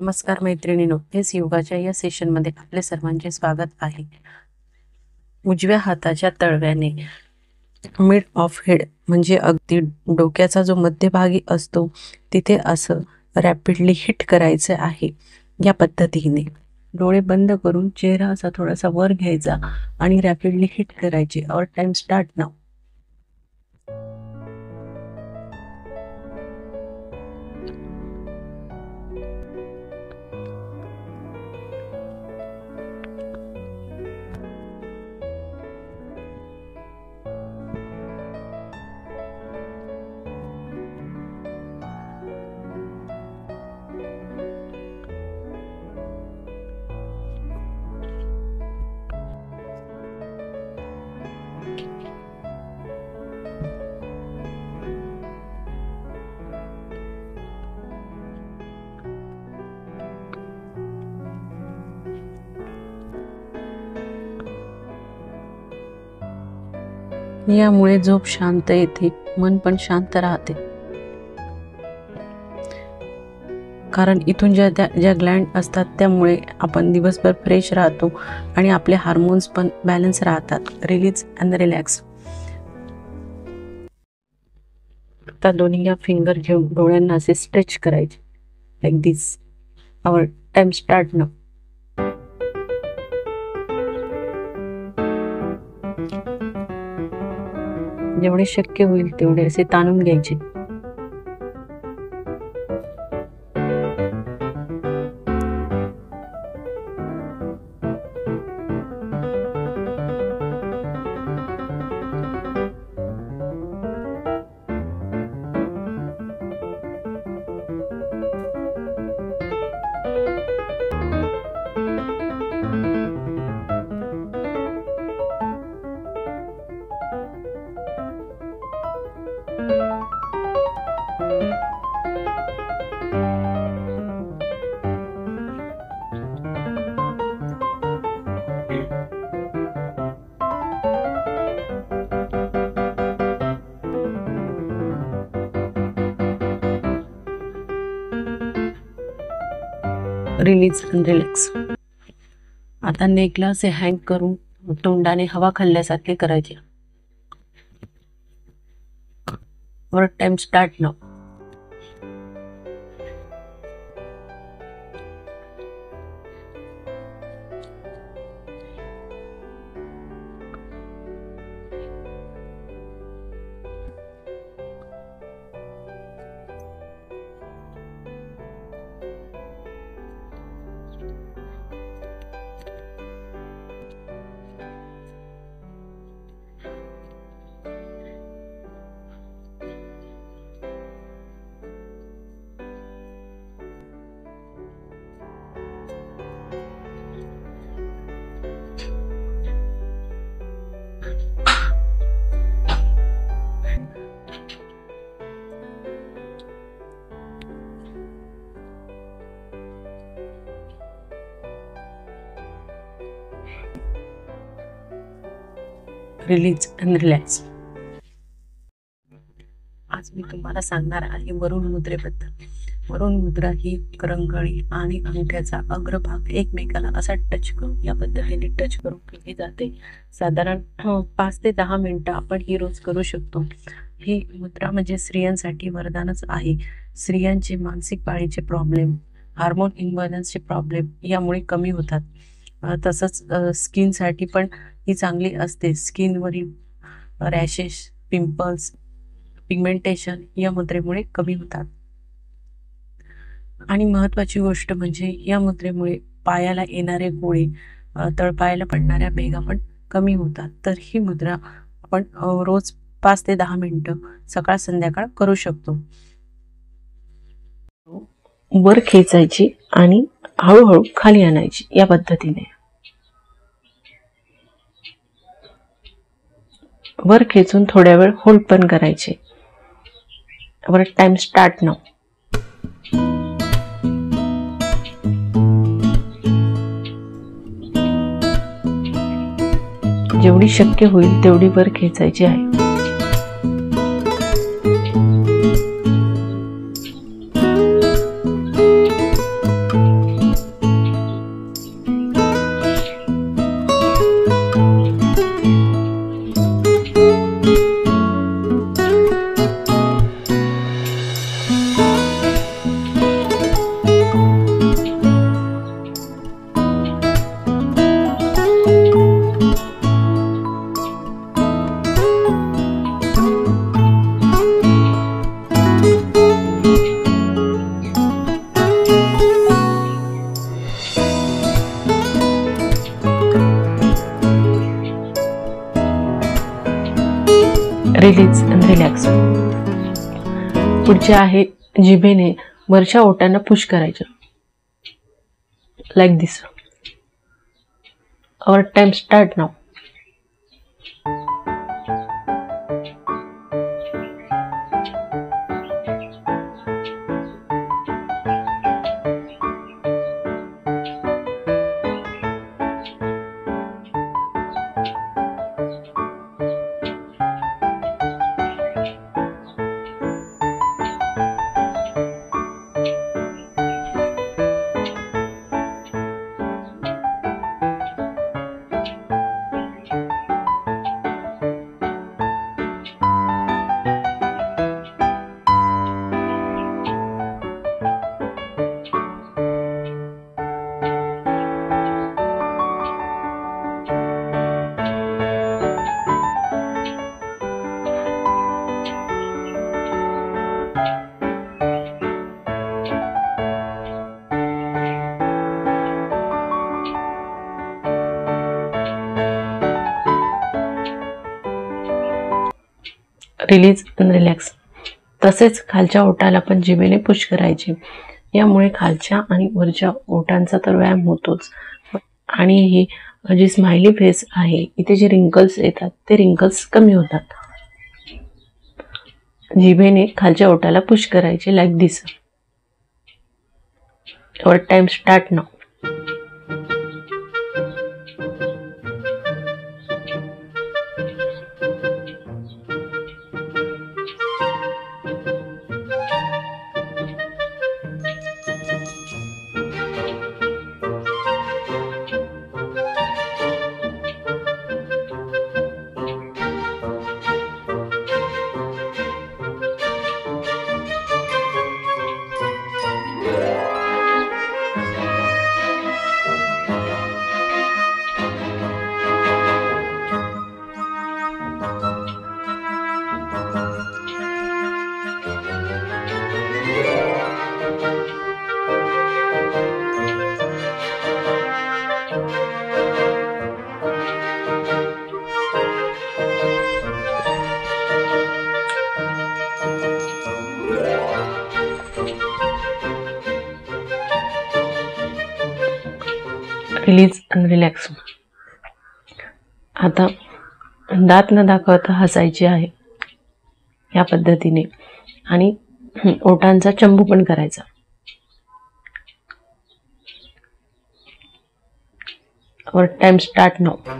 नमस्कार मैत्रिणींनो, एस योगाच्या या सेशनमध्ये आपले सर्वांचे स्वागत आहे। उजव्या हाताच्या तळव्याने मिड ऑफ हेड म्हणजे अगदी डोक्याचा जो मध्यभागी असतो तिथे असं रॅपिडली हिट करायचं आहे। या पद्धतीने डोळे बंद करून चेहरा असा थोडासा वर घ्यायचा आणि रॅपिडली हिट करायचे। Our time start now. यामुळे झोप शांत येते, मन पण शांत राहते। कारण इथून ज्या ग्लँड असतात त्यामुळे आपण दिवसभर फ्रेश राहतो आणि आपले हार्मोन्स पण बॅलन्स राहतात। Release and relax. आता दोन्ही या फिंगर घेऊन डोळ्यांना असे स्ट्रेच करायचे like this. Our time start now. जेवढे शक्य होईल तेवढे असे ताणून घ्यायचे। Release and relax. आता नेकला असे हँग करून तोंडाने हवा खाल्ल्यासारखे करायचे। वर time start now. Release and relax. आज मी तुम्हाला सांगणार आहे वरुण मुद्रेबद्दल। वरुण मुद्रा ही करंगळी आणि अंगठ्याचा अग्रभाग एकमेकाला असा टच करून या पद्धतीने टच करून केली जाते। साधारण 5 ते 10 मिनिटं आपण ही रोज करू शकतो। ही मुद्रा म्हणजे स्त्रियांसाठी वरदानच आहे। स्त्रियांचे मानसिक पाळीचे प्रॉब्लेम, हार्मोन इम्बॅलन्सचे प्रॉब्लेम यामुळे कमी होतात। तसंच स्किनसाठी पण ही चांगली असते। स्किनवरील रॅशेस, पिंपल्स, पिगमेंटेशन या मुद्रेमुळे कमी होतात। आणि महत्त्वाची गोष्ट म्हणजे या मुद्रेमुळे पायाला येणारे गोळे, तळपायाला पडणाऱ्या भेगा पण कमी होतात। तर ही मुद्रा आपण रोज 5 ते 10 मिनिटं सकाळ संध्याकाळ करू शकतो। वर खेचायची आणि हळूहळू खाली आणायची या पद्धतीने। वर खेचून थोड्या वेळ होल्ड पण करायचे। वर टाइम स्टार्ट नाउ। जेवढी शक्य होईल तेवढी वर खेचायची आहे। Release and relax. पुढचे आहे जिभेने वरच्या ओठांना पुश करायचं, like this. Our time start now. Release and relax. तसेच खालच्या ओठाला पण जिभेने पुश करायचे. यामुळे खालच्या आणि वरच्या ओठांचा तर व्यायाम होतोच, आणि ही जी स्माइली फेस आहे इथे जे रिंकल्स येतात ते रिंकल्स कमी होतात. जिभेने खालच्या ओठाला पुश करायचे, like this. Your time start now. Release and relax. आता दात न दाखवता हसायचे आहे या पद्धतीने, आणि ओठांचा चंबू पण करायचा. Our time start now.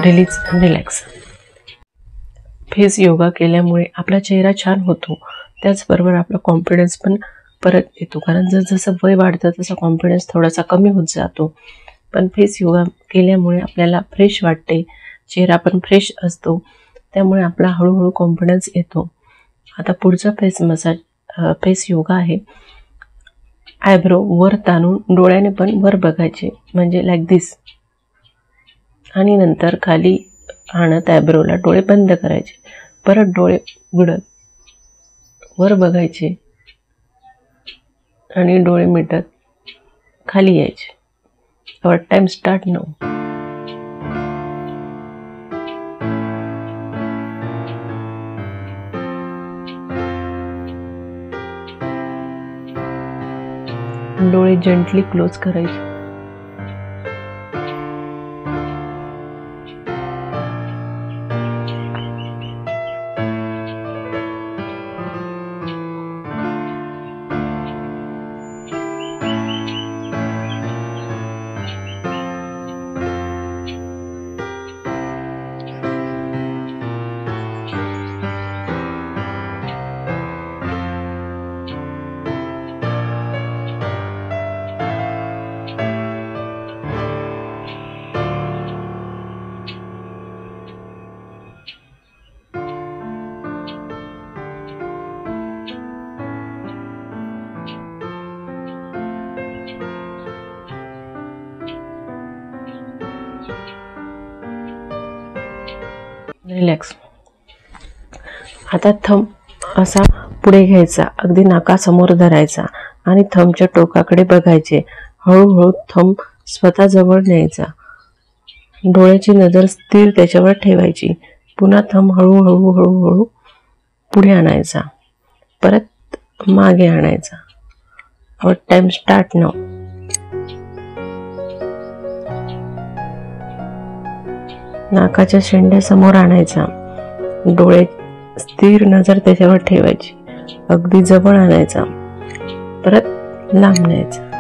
Release and relax. Face yoga केल्यामुळे आपला चेहरा छान होतो, त्याचबरोबर आपला कॉन्फिडन्स पण परत येतो. कारण जसं वय वाढतं तसा कॉन्फिडन्स थोडासा कमी होत जातो. पण फेस योगा केल्यामुळे आपल्याला फ्रेश वाटते, चेहरा पण फ्रेश असतो, त्यामुळे आपला हळूहळू कॉन्फिडन्स येतो. आता पुढचा फेस योगा आहे. आयब्रो वर ताणून डोळ्याने पण वर बघायचे, म्हणजे लाईक दिस. आणि नंतर खाली आणत आयब्रोला डोळे बंद करायचे, परत डोळे उघडत वर बघायचे आणि डोळे मिटत खाली यायचे. आवर टाइम स्टार्ट नाऊ. डोळे जेंटली क्लोज करायचे. रिलॅक्स. आता थंब असा पुढे घ्यायचा, अगदी नाकासमोर धरायचा आणि थंबच्या टोकाकडे बघायचे. हळूहळू थंब स्वतः जवळ न्यायचा. डोळ्याची नजर स्थिर त्याच्यावर ठेवायची. पुन्हा थंब हळूहळू हळूहळू पुढे आणायचा, परत मागे आणायचा. आवर टाइम स्टार्ट नाउ. नाकाच्या शेंड्या समोर आणायचा. डोळे स्थिर नजर त्याच्यावर ठेवायची. अगदी जवळ आणायचा, परत लांब न्यायचा.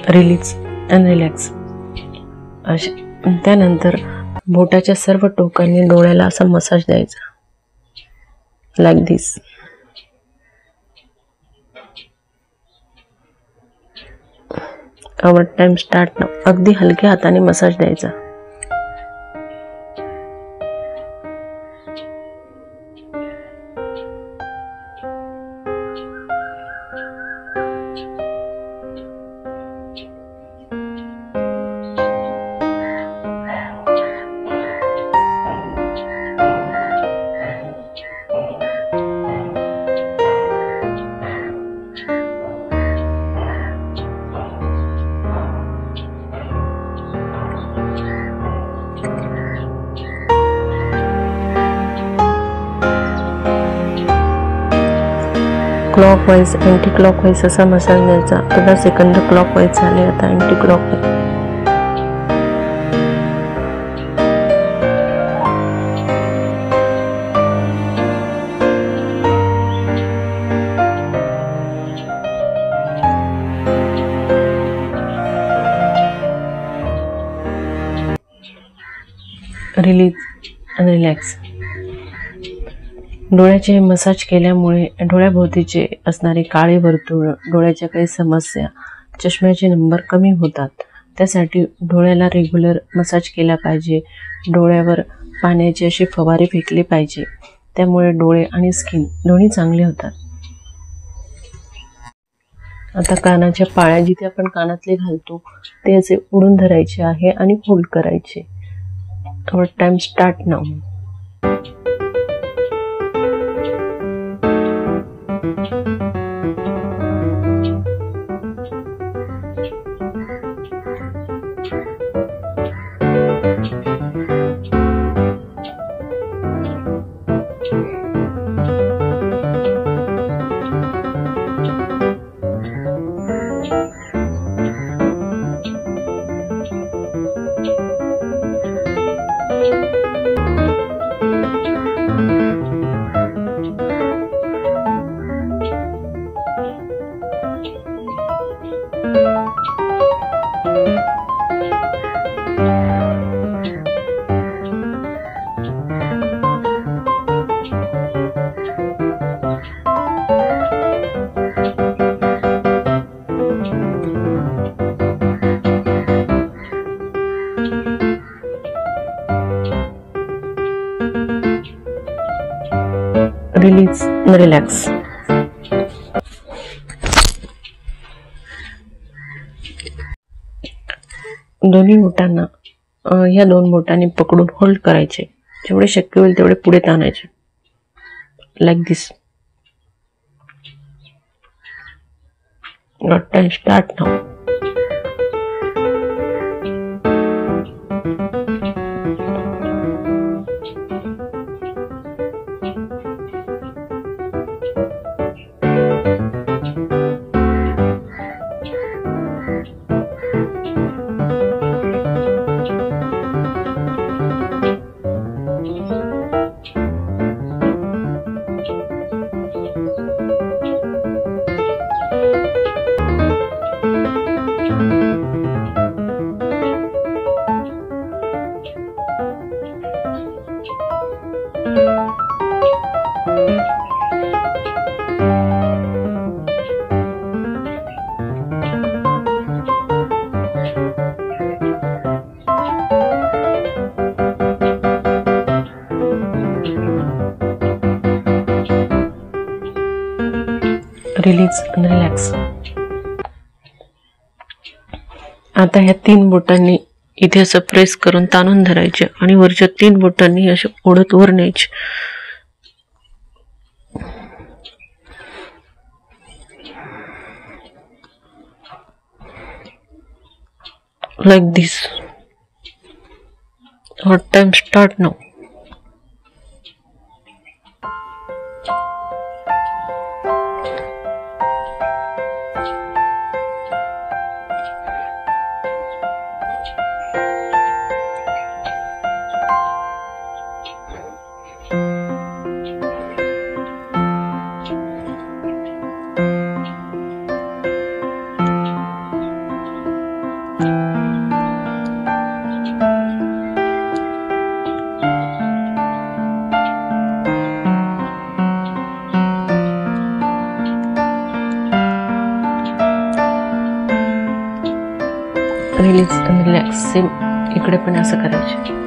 Release and relax. त्यानंतर बोटाच्या सर्व टोकांनी डोळ्याला असा मसाज द्यायचा, like this. Our time start now. अगदी हलक्या हाताने मसाज द्यायचा. क्लॉकवाईज अँटी क्लॉकवाईज असा मसाज द्यायचा. अर्धा सेकंद क्लॉकवाईज झाले, आता अँटी क्लॉकवाईज. रिलीज आणि रिलॅक्स. डोळ्याचे मसाज केल्यामुळे डोळ्याभोवतीचे असणारे काळे वर्तुळ, डोळ्याच्या काही समस्या, चष्म्याचे नंबर कमी होतात. त्यासाठी डोळ्याला रेग्युलर मसाज केला पाहिजे. डोळ्यावर पाण्याची अशी फवारे फेकले पाहिजे. त्यामुळे डोळे आणि स्किन दोन्ही चांगले होतात. आता कानाच्या पाळ्या जिथे आपण कानातले घालतो ते असे उडून धरायचे आहे आणि होल्ड करायचे. Our time start now. Release relax. दोन्ही बोटांना या दोन बोटांनी पकडून होल्ड करायचे. जेवढे शक्य होईल तेवढे पुढे ताणायचे, like this. Time start now. Release आणि रिलॅक्स. आता ह्या 3 बोटांनी इथे असं प्रेस करून ताणून धरायचे आणि वरच्या 3 बोटांनी असे ओढत वर न्यायचे. like this. Our time start now. Release आणि रिलॅक्स. सेम इकडे पण असं करायचे.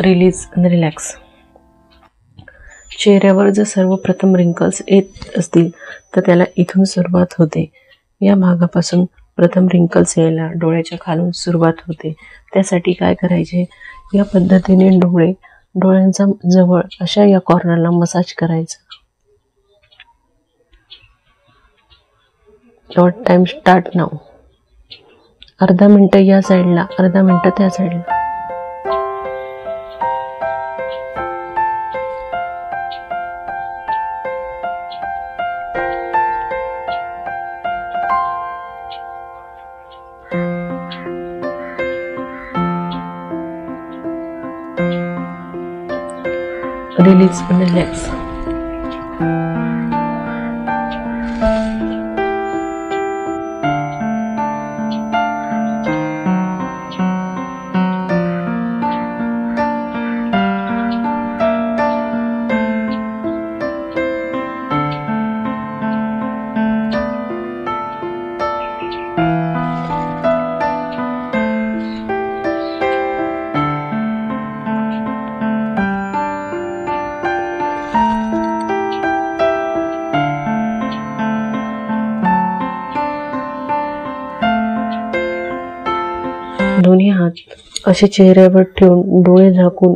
रिलीज आणि रिलॅक्स. चेहऱ्यावर जर सर्वप्रथम रिंकल्स येत असतील तर त्याला इथून सुरुवात होते. या भागापासून प्रथम रिंकल्स यायला डोळ्याच्या खालून सुरुवात होते. त्यासाठी काय करायचे, या पद्धतीने डोळ्यांचा जवळ अशा या कॉर्नरला मसाज करायचा. Your time start now. अर्धा मिनिट या साईडला, अर्धा मिनिट त्या साईडला. Release and relax. दोन्ही हात असे चेहऱ्यावर ठेवून डोळे झाकून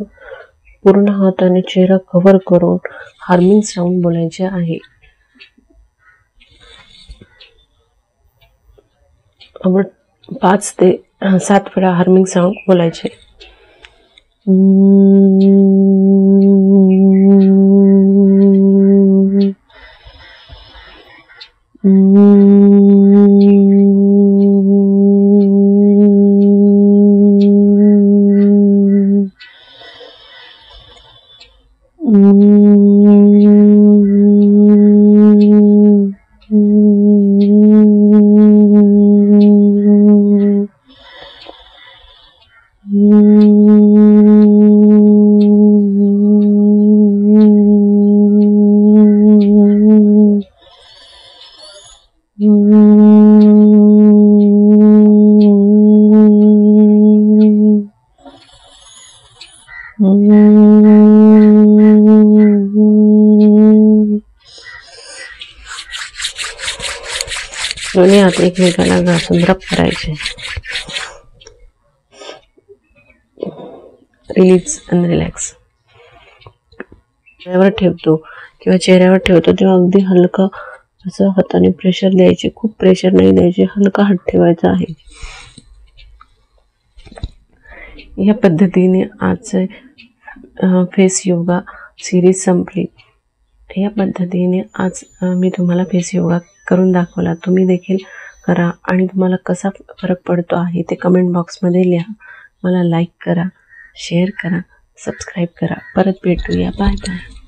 पूर्ण हाताने चेहरा कव्हर करून हार्मिंग साऊंड बोलायचे आहे. आपण 5 ते 7 वेळा हार्मिंग साऊंड बोलायचे. दोन्ही हात एकमेकाला घासून रब करायचे. रिलीज आणि रिलॅक्स. चेहऱ्यावर ठेवतो किंवा चेहऱ्यावर ठेवतो तेव्हा अगदी हलका असं हाताने प्रेशर द्यायचे. खूप प्रेशर नाही द्यायचे, हलका हात ठेवायचा आहे. या पद्धतीने आजचे फेस योगा सिरीज संपली. या पद्धतीने आज मी तुम्हाला फेस योगा करून दाखवला. तुम्ही देखील करा आणि तुम्हाला कसा फरक पडतो आहे ते कमेंट बॉक्समध्ये लिहा. मला लाईक करा, शेअर करा, सबस्क्राईब करा. परत भेटूया. Bye bye.